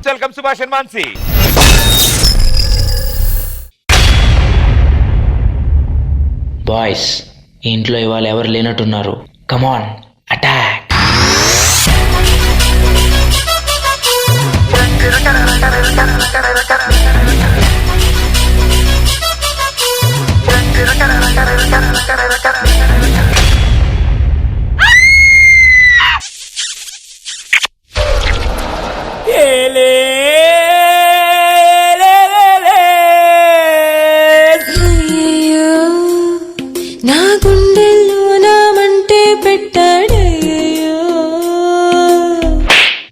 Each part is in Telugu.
Let's welcome Subhash and Mansi. Boys, ఇంట్లో ఇవాళ ఎవరు లేనట్టున్నారు. కమాన్, అటాక్. నా గుండెల్లో నామంటే పెట్టాడయ్యో.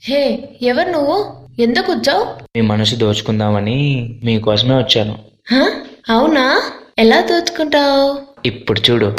హే, ఎవరు నువ్వు? ఎందుకు వచ్చావు? మీ మనసు దోచుకుందామని మీకోసమే వచ్చాను. అవునా? ఎలా దోచుకుంటావు? ఇప్పుడు చూడు.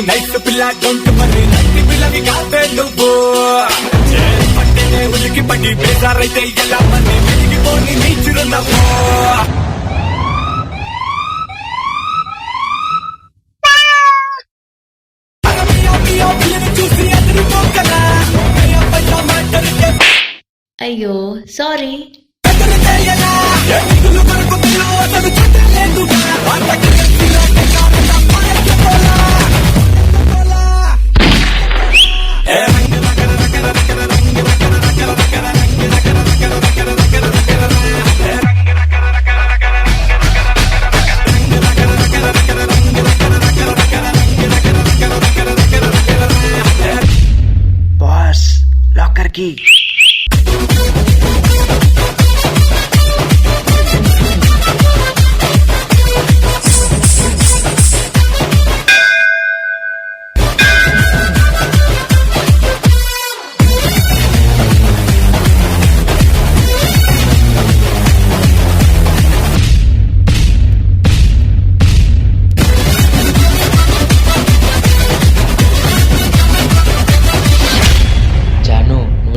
నైట్ పిల్ల డొంట్ మరి నైట్ పిల్లవి కావే నువ్వు. పట్టేనే ఉలికి పడి బేజారైతే ఎలా మంది వెలిగిపోని నీచురున్నావు. చూసి ఎదురుకోగలా అయ్యో సారీ. బాస్, లాకర్ కి.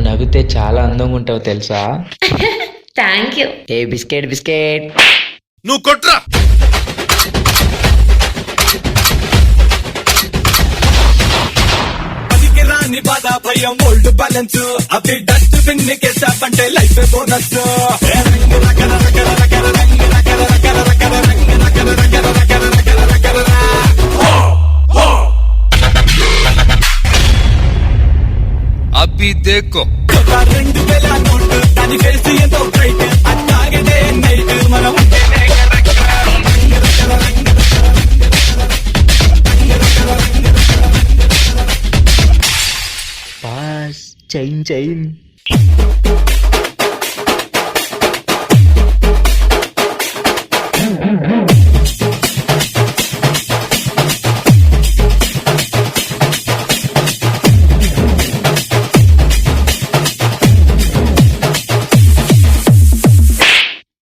నవ్వితే చాలా అందంగా ఉంటావు తెలుసా. Thank you. ఏ బిస్కెట్ బిస్కెట్ నువ్వు కొట్రా. పనికి రాని బాధ భయం ఓల్డ్ బ్యాలెన్స్ అవి డస్ట్ బిన్ కేసాపంటే లైఫ్ బోనస్. అభి దేకో 2000 నోట్ దాని ఫేస్ ఎంతో బ్రైట్ అట్లాగే నైట్ మనం బాస్. చైన్ చైన్.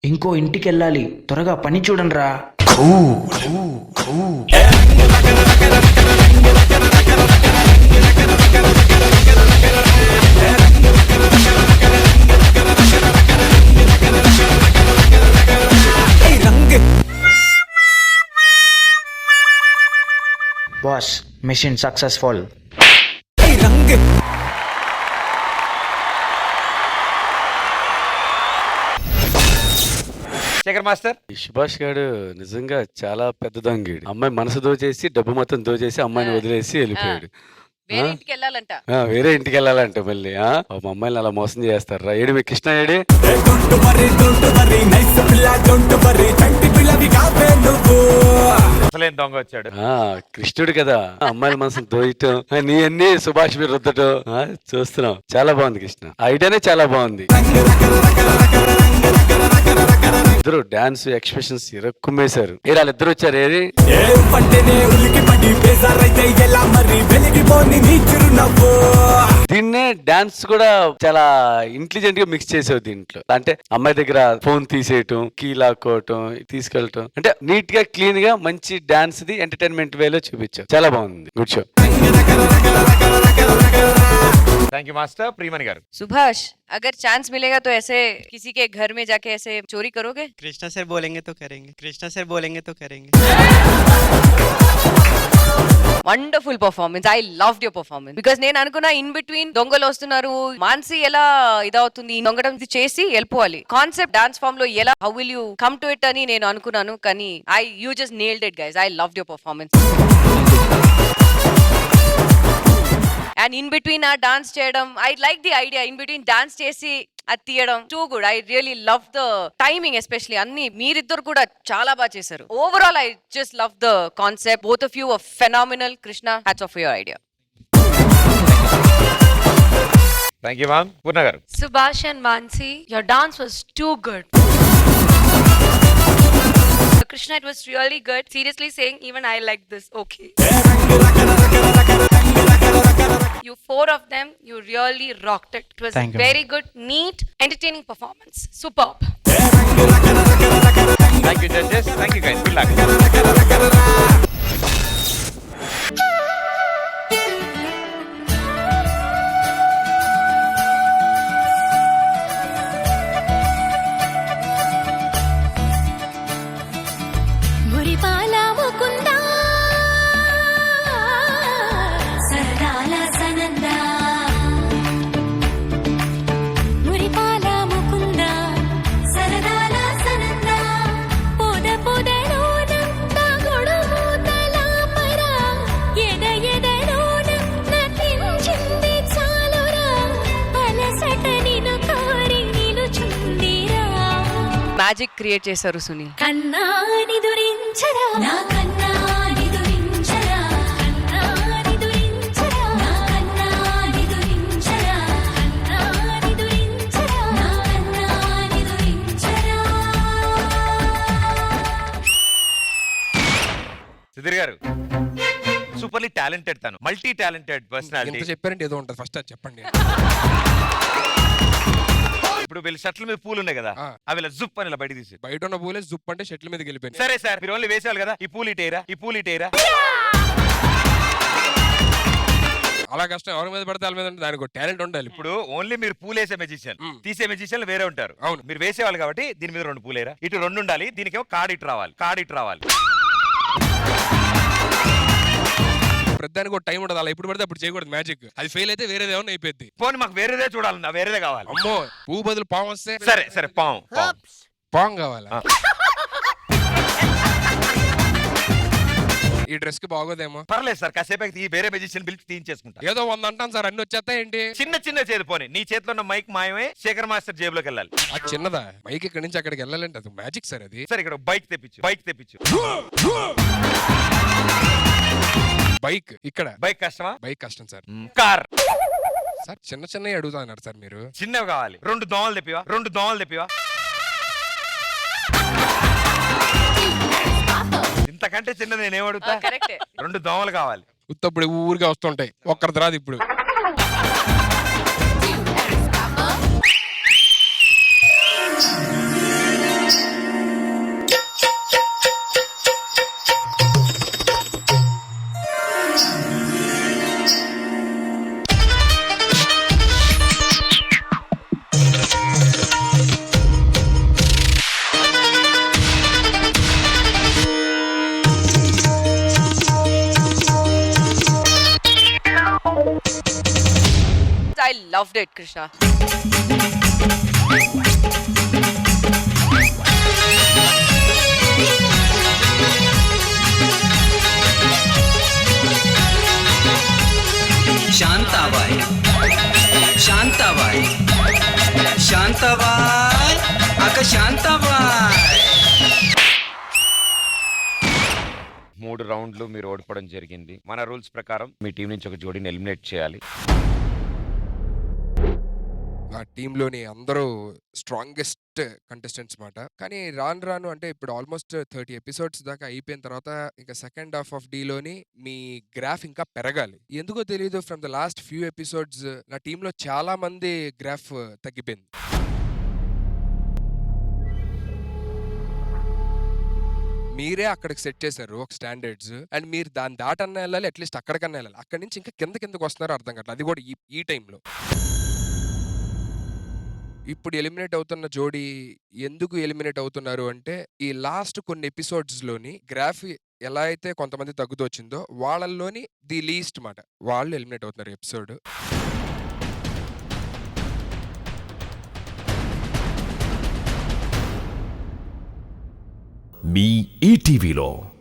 ఇంకో ఇంటికి వెళ్ళాలి, త్వరగా పని చూడండి రా. Boss, mission successful. Shekhar master. Subhash గారు నిజంగా చాలా పెద్ద దొంగీడు. అమ్మాయి మనసు దోచేసి డబ్బు మొత్తం దోచేసి అమ్మాయిని వదిలేసి వెళ్ళిపోయాడు. వేరే ఇంటికి వెళ్ళాలంట మళ్ళీ. మా అమ్మాయిని అలా మోసం చేస్తారా? ఏడు మీ కృష్ణ ఏడి? అసలేం దొంగ వచ్చాడు. కృష్ణుడు కదా అమ్మాయిల మనసును దోయటం, నీ అన్ని సుభాష్ మీరు రుద్దటం చూస్తున్నాం. చాలా బాగుంది కృష్ణ, ఐడియానే చాలా బాగుంది. ఇద్దరు డాన్స్ ఎక్స్ప్రెషన్స్ ఇరక్కుమేశారు. వాళ్ళిద్దరు వచ్చారు. ఏది దీన్నే డాన్స్ కూడా చాలా ఇంటెలిజెంట్ గా మిక్స్ చేసావు దీంట్లో. అంటే అమ్మాయి దగ్గర ఫోన్ తీసేయటం, కీ లాక్కోవటం, తీసుకెళ్ళటం, అంటే నీట్ గా క్లీన్ గా మంచి డాన్స్ ది ఎంటర్టైన్మెంట్ వేలో చూపించావు. చాలా బాగుంది. Good show. Thank you master. Priyamani గారు. सुभाष, अगर चांस मिलेगा तो ऐसे किसी के घर में जाके ऐसे चोरी करोगे? कृष्णा सर बोलेंगे तो करेंगे, कृष्णा सर बोलेंगे तो करेंगे. Wonderful performance. I loved your performance because నేను అనుకున్నా ఇన్ బిట్వీన్ దొంగలు వస్తున్నారు, మాన్సి ఎలా ఇదవుతుంది, దొంగడం చేసి వెళ్ళిపోవాలి, కాన్సెప్ట్ డాన్స్ ఫామ్ లో ఎలా how will you come to it అని నేను అనుకున్నాను. కానీ you just nailed it guys. I loved your performance. And in between ఆ డాన్స్ చేయడం, I like the idea. In between dance చేసి అది తీయడం too good. I really love the timing, especially అన్ని మీరిద్దరు కూడా చాలా బాగా చేశారు. Overall I just love the concept. Both of you are phenomenal. Krishna, hats off your idea. Thank you ma'am. Purna గారు. Subhash and Mansi, your dance was too good. Krishna, it was really good. Seriously saying, even I like this. Okay. You four of them, you really rocked it. It was Thank you, very good, neat, entertaining performance. Superb. Thank you judges. Thank you guys. Good luck. మురిపాల ముకుందా సరదాల సనందా మురిపాల ముకుందా సరదాల సనందా పొద పొదలోన గొడుగుతల పర ఎద ఎదలోన నటించింది చాలురా అలసట నిను కోరి నిలుచుందిరా. మ్యాజిక్ క్రియేట్ చేశారు సునీల్. కన్నాని దురించరా నా కన్నాని దురించరా కన్నాని దురించరా నా కన్నాని దురించరా కన్నాని దురించరా నా కన్నాని దురించరా. సుధీర్ గారు. సూపర్లీ టాలెంటెడ్ తను, మల్టీ టాలెంటెడ్ పర్సనాలిటీ. చెప్పారంటే ఏదో ఉంటుంది, ఫస్ట్ అది చెప్పండి. ఇప్పుడు వీళ్ళ షర్ట్ల మీద పూలు ఉన్నాయి కదా, అవి ఇలా జుప్ అని ఇలా బయట తీసి, బయట ఉన్న పూలే జుప్ అంటే షెట్ల మీద వెళ్ళిపోయింది. సరే సార్, మీరు ఓన్లీ వేసేవాళ్ళు కదా, ఈ పూలు ఇటేరా, ఈ పూలు ఇటేరా. అలా కష్టం ఎవరి మీద పడితే వాళ్ళ మీద ఉంటే దానికి టాలెంట్ ఉండాలి. ఇప్పుడు ఓన్లీ మీరు పూలు వేసే మెజిషియన్, తీసే మెజిషియన్ వేరే ఉంటారు. అవును, మీరు వేసేవాళ్ళు కాబట్టి దీని మీద 2 పూలేరా, ఇటు 2 ఉండాలి, దీనికేమో కార్డ్ ఇటు రావాలి, కార్డ్ ఇటు రావాలి. ప్రతిదానికి ఒక టైం ఉండదు. అలా ఇప్పుడు పడితే అప్పుడు చేయకూడదు మ్యాజిక్. అది ఫెయిల్ అయితే వేరేది ఏమన్నా అయిపోద్ది. పోనీ మాకు వేరేదే చూడాలన్నా, వేరేదే కావాలి. అమ్మో, పువ్వు బదులు పాము వస్తే సరే సరే, పాము పాము కావాలా? ఈ డ్రెస్ కి బాగోదేమో. పర్లేదు సార్, కాసేపు ఈ వేరే మెజిషియన్ పిలిచి తీయించేసుకుంటా. ఏదో 100 అంటాను సార్, అన్ని వచ్చేస్తాయి ఏంటి? చిన్న చిన్న చేతి పోనీ, నీ చేతిలో ఉన్న మైక్ మాయమే, శేఖర్ మాస్టర్ జేబులోకి వెళ్ళాలి. అది చిన్నదా మైక్? ఇక్కడి నుంచి అక్కడికి వెళ్ళాలంటే అది మ్యాజిక్ సార్. అది సరే, ఇక్కడ బైక్ తెప్పించు, బైక్ తెప్పించు. బైక్ ఇక్కడ, బైక్ కష్టమా? బైక్ కష్టం సార్. కార్ సార్ చిన్న చిన్నవి అడుగుతా అన్నారు సార్ మీరు. చిన్నవి కావాలి. 2 దోమలు తెప్పివా, 2 దోమలు తెప్పివా. ఇంతకంటే చిన్నది నేనేం అడుగుతా? 2 దోమలు కావాలి. ఉత్తప్పుడు ఊరిగా వస్తుంటాయి, ఒక్కరిది రాదు ఇప్పుడు. I loved it, Krishna. Shantabai, Shantabai, Shantabai, అక్క శాంతాబాయ్. 3 రౌండ్లు మీరు ఓడిపోవడం జరిగింది. మన రూల్స్ ప్రకారం మీ టీం నుంచి ఒక జోడీని ఎలిమినేట్ చేయాలి. ఆ టీంలోని అందరూ స్ట్రాంగెస్ట్ కంటెస్టెంట్స్ మాట. కానీ రాను రాను అంటే ఇప్పుడు ఆల్మోస్ట్ 30 ఎపిసోడ్స్ దాకా అయిపోయిన తర్వాత ఇంకా సెకండ్ హాఫ్ ఆఫ్ డీలోని మీ గ్రాఫ్ ఇంకా పెరగాలి. ఎందుకో తెలీదు from the last few episodes నా టీంలో చాలా మంది గ్రాఫ్ తగ్గిపోయింది. మీరే అక్కడికి సెట్ చేశారు ఒక స్టాండర్డ్స్ అండ్ మీరు దాని దాటన్నా వెళ్ళాలి, అట్లీస్ట్ అక్కడికన్నా వెళ్ళాలి. అక్కడి నుంచి ఇంకా కిందకి వస్తున్నారో అర్థం కావట్లేదు. అది కూడా ఈ టైంలో. ఇప్పుడు ఎలిమినేట్ అవుతున్న జోడీ ఎందుకు ఎలిమినేట్ అవుతున్నారు అంటే ఈ లాస్ట్ కొన్ని ఎపిసోడ్స్ లోని గ్రాఫ్ ఎలా అయితే కొంతమంది తగ్గుతూ వచ్చిందో వాళ్ళల్లోని ది లీస్ట్ మాట వాళ్ళు ఎలిమినేట్ అవుతున్నారు ఎపిసోడ్. మీ ఈటీవీలో